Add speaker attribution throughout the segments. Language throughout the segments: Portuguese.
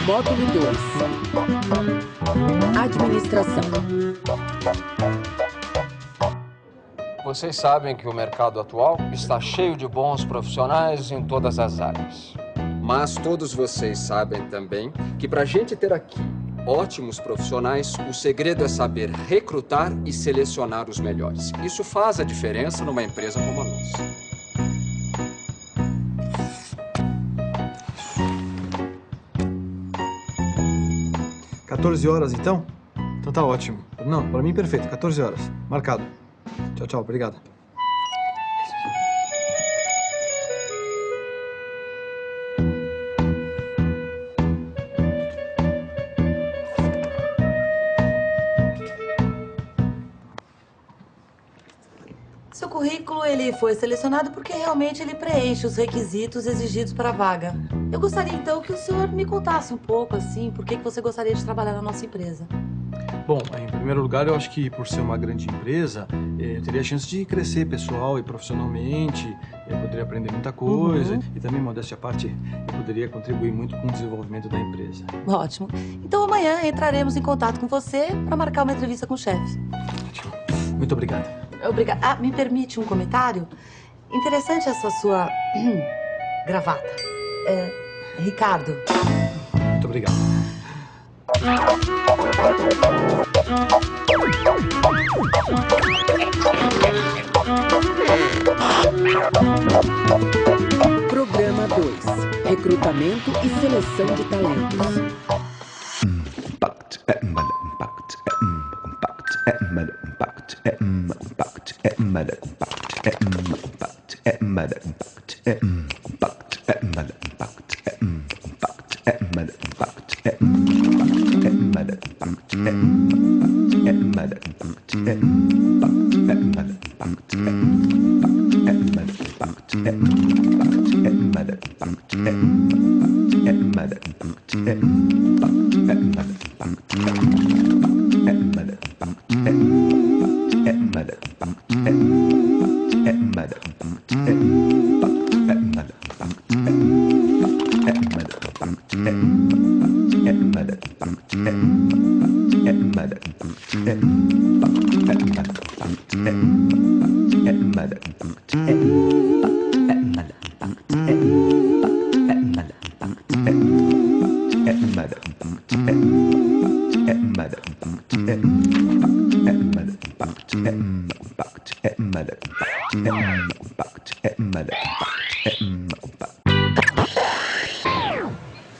Speaker 1: Módulo 2. Administração.
Speaker 2: Vocês sabem que o mercado atual está cheio de bons profissionais em todas as áreas. Mas todos vocês sabem também que para a gente ter aqui ótimos profissionais, o segredo é saber recrutar e selecionar os melhores. Isso faz a diferença numa empresa como a nossa.
Speaker 3: (14 horas) então? Então tá ótimo. Não, pra mim perfeito, 14 horas. Marcado. Tchau, tchau, obrigado.
Speaker 4: Seu currículo, ele foi selecionado porque realmente ele preenche os requisitos exigidos para a vaga. Eu gostaria, então, que o senhor me contasse um pouco, assim, por que você gostaria de trabalhar na nossa empresa.
Speaker 3: Bom, em primeiro lugar, eu acho que por ser uma grande empresa, eu teria a chance de crescer pessoal e profissionalmente, eu poderia aprender muita coisa e também, modéstia à parte, eu poderia contribuir muito com o desenvolvimento da empresa.
Speaker 4: Ótimo. Então amanhã entraremos em contato com você para marcar uma entrevista com o chefe.
Speaker 3: Ótimo. Muito obrigado.
Speaker 4: Obrigada. Ah, me permite um comentário? Interessante essa sua gravata. Ricardo.
Speaker 3: Muito obrigado.
Speaker 1: Programa 2. Recrutamento e seleção de talentos.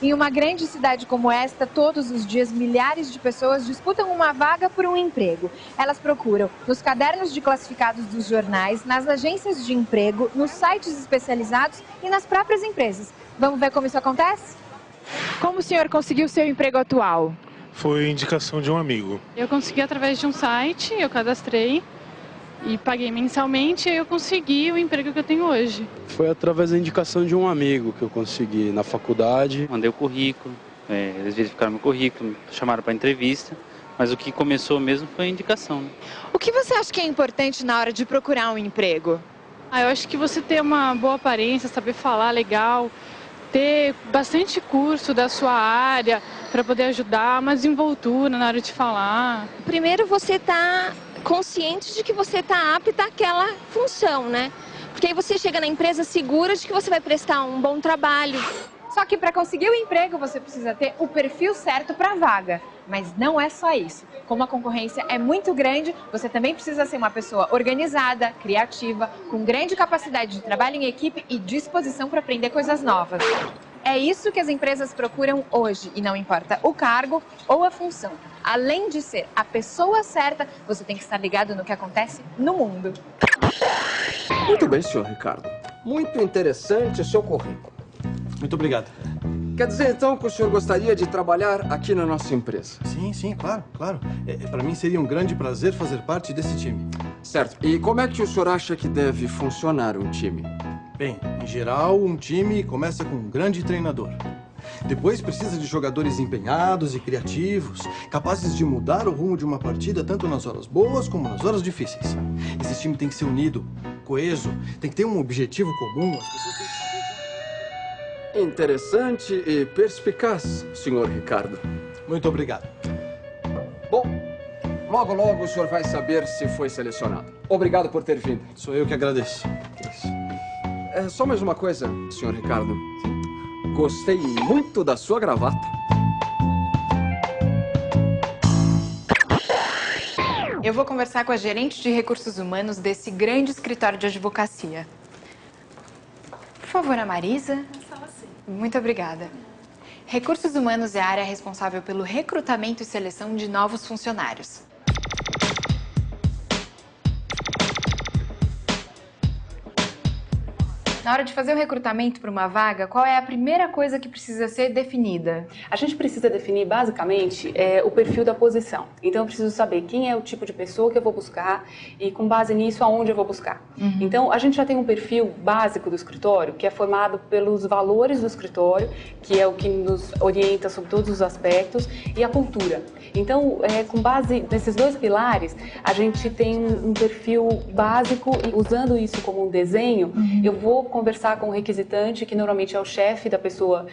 Speaker 5: Em uma grande cidade como esta, todos os dias milhares de pessoas disputam uma vaga por um emprego. Elas procuram nos cadernos de classificados dos jornais, nas agências de emprego, nos sites especializados e nas próprias empresas. Vamos ver como isso acontece? Como o senhor conseguiu seu emprego atual?
Speaker 6: Foi indicação de um amigo.
Speaker 7: Eu consegui através de um site, eu cadastrei e paguei mensalmente e eu consegui o emprego que eu tenho hoje.
Speaker 8: Foi através da indicação de um amigo que eu consegui na faculdade.
Speaker 9: Mandei o currículo, eles verificaram meu currículo, me chamaram para entrevista, mas o que começou mesmo foi a indicação. Né?
Speaker 5: O que você acha que é importante na hora de procurar um emprego?
Speaker 7: Eu acho que você ter uma boa aparência, saber falar legal, ter bastante curso da sua área para poder ajudar, uma desenvoltura na hora de falar.
Speaker 10: Primeiro você está consciente de que você está apta àquela função, né? Porque aí você chega na empresa segura de que você vai prestar um bom trabalho.
Speaker 5: Só que para conseguir o emprego você precisa ter o perfil certo para a vaga. Mas não é só isso. Como a concorrência é muito grande, você também precisa ser uma pessoa organizada, criativa, com grande capacidade de trabalho em equipe e disposição para aprender coisas novas. É isso que as empresas procuram hoje, e não importa o cargo ou a função. Além de ser a pessoa certa, você tem que estar ligado no que acontece no mundo.
Speaker 2: Muito bem, senhor Ricardo. Muito interessante o seu currículo.
Speaker 3: Muito obrigado.
Speaker 2: Quer dizer, então, que o senhor gostaria de trabalhar aqui na nossa empresa?
Speaker 3: Sim, claro, claro. Para mim seria um grande prazer fazer parte desse time.
Speaker 2: Certo. E como é que o senhor acha que deve funcionar um time?
Speaker 3: Bem, em geral, um time começa com um grande treinador. Depois precisa de jogadores empenhados e criativos, capazes de mudar o rumo de uma partida tanto nas horas boas como nas horas difíceis. Esse time tem que ser unido, coeso, tem que ter um objetivo comum, as pessoas têm que saber...
Speaker 2: Interessante e perspicaz, senhor Ricardo.
Speaker 3: Muito obrigado.
Speaker 2: Bom, logo, logo o senhor vai saber se foi selecionado. Obrigado por ter vindo.
Speaker 3: Sou eu que agradeço.
Speaker 2: Só mais uma coisa, senhor Ricardo. Gostei muito da sua gravata.
Speaker 5: Eu vou conversar com a gerente de recursos humanos desse grande escritório de advocacia. Por favor, a Marisa. Muito obrigada. Recursos humanos é a área responsável pelo recrutamento e seleção de novos funcionários. Na hora de fazer o recrutamento para uma vaga, qual é a primeira coisa que precisa ser definida?
Speaker 11: A gente precisa definir, basicamente, o perfil da posição. Então, eu preciso saber quem é o tipo de pessoa que eu vou buscar e, com base nisso, aonde eu vou buscar. Então, a gente já tem um perfil básico do escritório, que é formado pelos valores do escritório, que é o que nos orienta sobre todos os aspectos, e a cultura. Então, com base nesses dois pilares, a gente tem um perfil básico e, usando isso como um desenho, eu vou conversar com o requisitante, que normalmente é o chefe da pessoa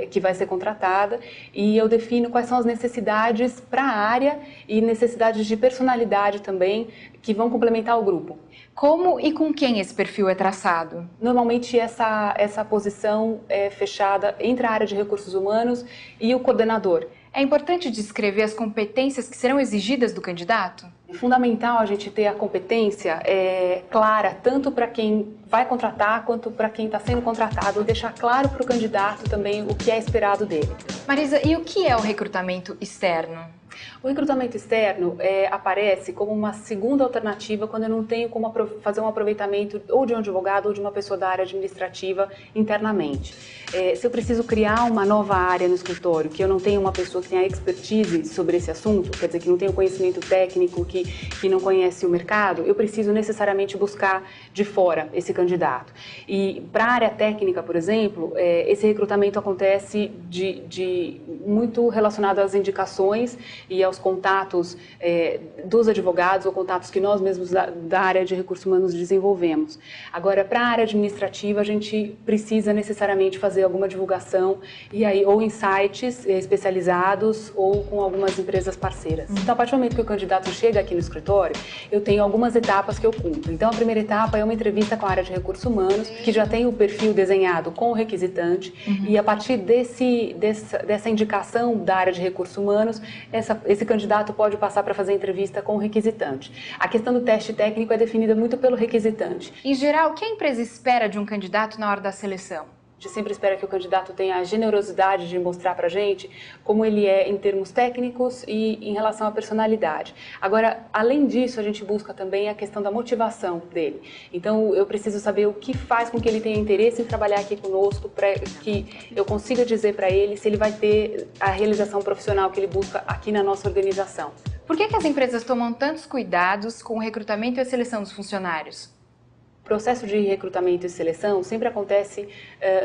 Speaker 11: que vai ser contratada, e eu defino quais são as necessidades para a área e necessidades de personalidade também, que vão complementar o grupo.
Speaker 5: Como e com quem esse perfil é traçado?
Speaker 11: Normalmente essa posição é fechada entre a área de recursos humanos e o coordenador.
Speaker 5: É importante descrever as competências que serão exigidas do candidato?
Speaker 11: É fundamental a gente ter a competência clara, tanto para quem vai contratar quanto para quem está sendo contratado, deixar claro para o candidato também o que é esperado dele.
Speaker 5: Marisa, e o que é o recrutamento externo?
Speaker 11: O recrutamento externo aparece como uma segunda alternativa quando eu não tenho como fazer um aproveitamento ou de um advogado ou de uma pessoa da área administrativa internamente. Se eu preciso criar uma nova área no escritório, que eu não tenho uma pessoa que tenha expertise sobre esse assunto, quer dizer, que não tenha conhecimento técnico, que não conhece o mercado, eu preciso necessariamente buscar de fora esse candidato. E para a área técnica, por exemplo, esse recrutamento acontece muito relacionado às indicações e aos contatos dos advogados ou contatos que nós mesmos da área de recursos humanos desenvolvemos. Agora, para a área administrativa, a gente precisa necessariamente fazer alguma divulgação e aí ou em sites especializados ou com algumas empresas parceiras. Então, a partir do momento que o candidato chega aqui no escritório, eu tenho algumas etapas que eu cumpro. Então, a primeira etapa é uma entrevista com a área de recursos humanos, que já tem o perfil desenhado com o requisitante, e a partir dessa indicação da área de recursos humanos, esse candidato pode passar para fazer entrevista com o requisitante. A questão do teste técnico é definida muito pelo requisitante.
Speaker 5: Em geral, o que a empresa espera de um candidato na hora da seleção?
Speaker 11: A gente sempre espera que o candidato tenha a generosidade de mostrar para a gente como ele é em termos técnicos e em relação à personalidade. Agora, além disso, a gente busca também a questão da motivação dele. Então, eu preciso saber o que faz com que ele tenha interesse em trabalhar aqui conosco, para que eu consiga dizer para ele se ele vai ter a realização profissional que ele busca aqui na nossa organização.
Speaker 5: Por que as empresas tomam tantos cuidados com o recrutamento e a seleção dos funcionários?
Speaker 11: O processo de recrutamento e seleção sempre acontece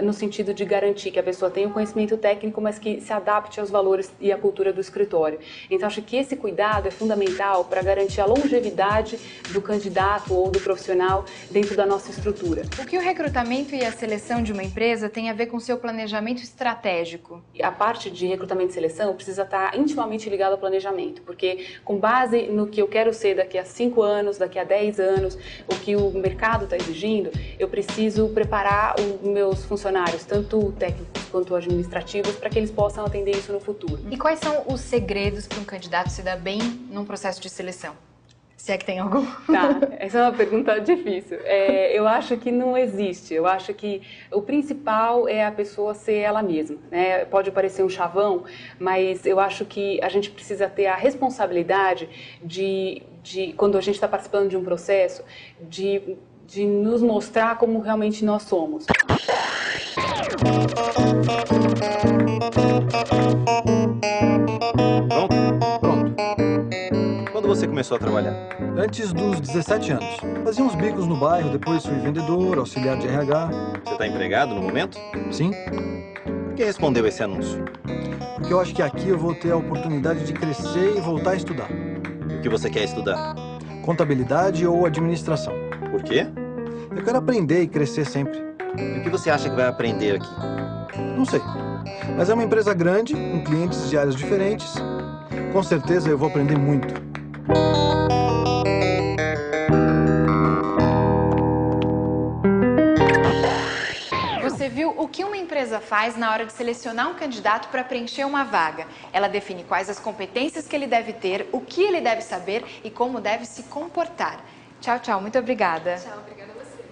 Speaker 11: no sentido de garantir que a pessoa tenha o conhecimento técnico, mas que se adapte aos valores e à cultura do escritório. Então, acho que esse cuidado é fundamental para garantir a longevidade do candidato ou do profissional dentro da nossa estrutura.
Speaker 5: O que o recrutamento e a seleção de uma empresa tem a ver com o seu planejamento estratégico?
Speaker 11: A parte de recrutamento e seleção precisa estar intimamente ligada ao planejamento, porque com base no que eu quero ser daqui a 5 anos, daqui a 10 anos, o que o mercado está exigindo, eu preciso preparar os meus funcionários, tanto técnicos quanto administrativos, para que eles possam atender isso no futuro.
Speaker 5: E quais são os segredos para um candidato se dar bem num processo de seleção? Se é que tem algum?
Speaker 11: Tá, essa é uma pergunta difícil. Eu acho que não existe. Eu acho que o principal é a pessoa ser ela mesma, né? Pode parecer um chavão, mas eu acho que a gente precisa ter a responsabilidade de quando a gente está participando de um processo, de nos mostrar como realmente nós somos.
Speaker 12: Pronto. Quando você começou a trabalhar?
Speaker 3: Antes dos 17 anos. Fazia uns bicos no bairro, depois fui vendedor, auxiliar de RH.
Speaker 12: Você está empregado no momento?
Speaker 3: Sim.
Speaker 12: Por que respondeu esse anúncio?
Speaker 3: Porque eu acho que aqui eu vou ter a oportunidade de crescer e voltar a estudar.
Speaker 12: O que você quer estudar?
Speaker 3: Contabilidade ou administração.
Speaker 12: Por quê?
Speaker 3: Eu quero aprender e crescer sempre.
Speaker 12: E o que você acha que vai aprender aqui?
Speaker 3: Não sei. Mas é uma empresa grande, com clientes de áreas diferentes. Com certeza eu vou aprender muito.
Speaker 5: Você viu o que uma empresa faz na hora de selecionar um candidato para preencher uma vaga. Ela define quais as competências que ele deve ter, o que ele deve saber e como deve se comportar. Tchau, tchau. Muito obrigada.
Speaker 10: Tchau, obrigada a você.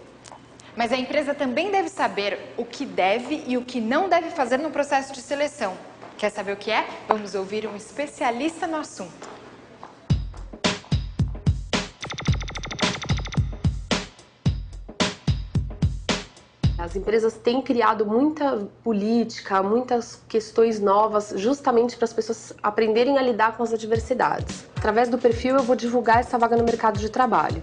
Speaker 5: Mas a empresa também deve saber o que deve e o que não deve fazer no processo de seleção. Quer saber o que é? Vamos ouvir um especialista no assunto.
Speaker 13: As empresas têm criado muita política, muitas questões novas, justamente para as pessoas aprenderem a lidar com as adversidades. Através do perfil, eu vou divulgar essa vaga no mercado de trabalho.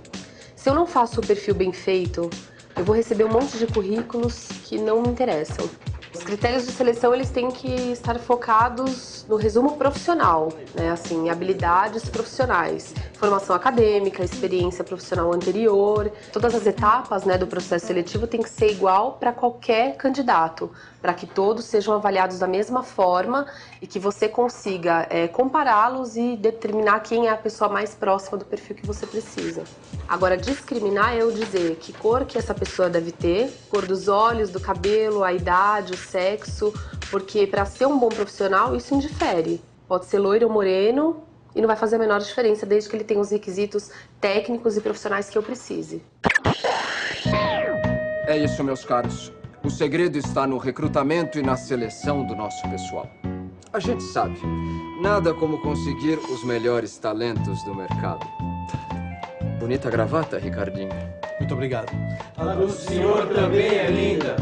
Speaker 13: Se eu não faço o perfil bem feito, eu vou receber um monte de currículos que não me interessam. Os critérios de seleção, eles têm que estar focados no resumo profissional, né? Assim, habilidades profissionais, formação acadêmica, experiência profissional anterior. Todas as etapas, né, do processo seletivo têm que ser igual para qualquer candidato, para que todos sejam avaliados da mesma forma e que você consiga compará-los e determinar quem é a pessoa mais próxima do perfil que você precisa. Agora, discriminar é eu dizer que cor que essa pessoa deve ter, cor dos olhos, do cabelo, a idade, o sexo, porque para ser um bom profissional isso indifere. Pode ser loiro ou moreno e não vai fazer a menor diferença desde que ele tenha os requisitos técnicos e profissionais que eu precise.
Speaker 2: É isso, meus caros. O segredo está no recrutamento e na seleção do nosso pessoal. A gente sabe, nada como conseguir os melhores talentos do mercado. Bonita gravata, Ricardinho.
Speaker 3: Muito obrigado.
Speaker 14: A do senhor também é linda.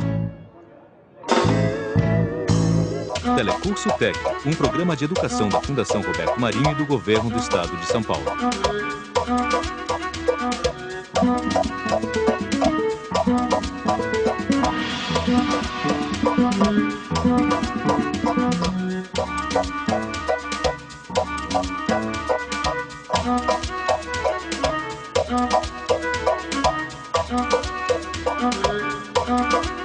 Speaker 15: Telecurso Tec, um programa de educação da Fundação Roberto Marinho e do Governo do Estado de São Paulo.
Speaker 13: Thank you.